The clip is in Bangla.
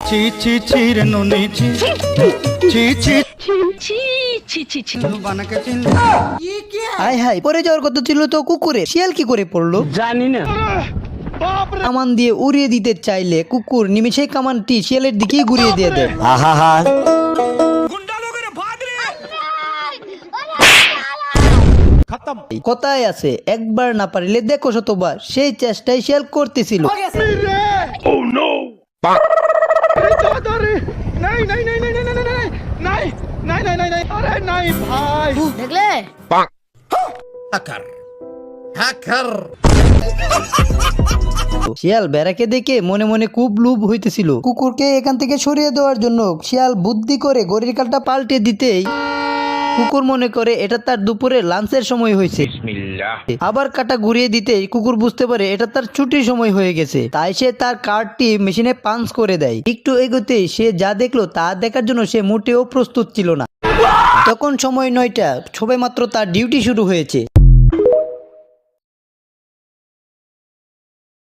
ছি ছি ছি রে নুনি ছি ছি ছি বানাকে চিনলি হাই হাই পরে যাওয়ার কথা ছিল তো কুকুরে, শিয়াল কি করে পড়লো জানি না। কামান দিয়ে উড়িয়ে দিতে চাইলে কুকুর নিমিষেই কামানটি শিয়ালের দিকেই ঘুরিয়ে দিয়ে দেয়। কথায় আছে একবার না পারিলে দেখো শতবার, সেই চেষ্টাই শিয়াল করতেছিল। দেখলে শিয়াল বেড়াকে দেখে মনে মনে খুব লোভ হইতেছিল। কুকুরকে এখান থেকে সরিয়ে দেওয়ার জন্য শিয়াল বুদ্ধি করে ঘড়ির কাঁটা পাল্টে দিতেই কুকুর মনে করে এটা তার দুপুরে লাঞ্চের সময় হয়েছে। আবার কাঁটা ঘুরিয়ে দিতেই কুকুর বুঝতে পারে এটা তার ছুটির সময় হয়ে গেছে, তাই সে তার কার্ডটি মেশিনে পাঞ্চ করে দেয়। একটু এগোতেই সে যা দেখলো তা দেখার জন্য সে মোটেও প্রস্তুত ছিল না। তখন সময় 9টা, সবে মাত্র তার ডিউটি শুরু হয়েছে।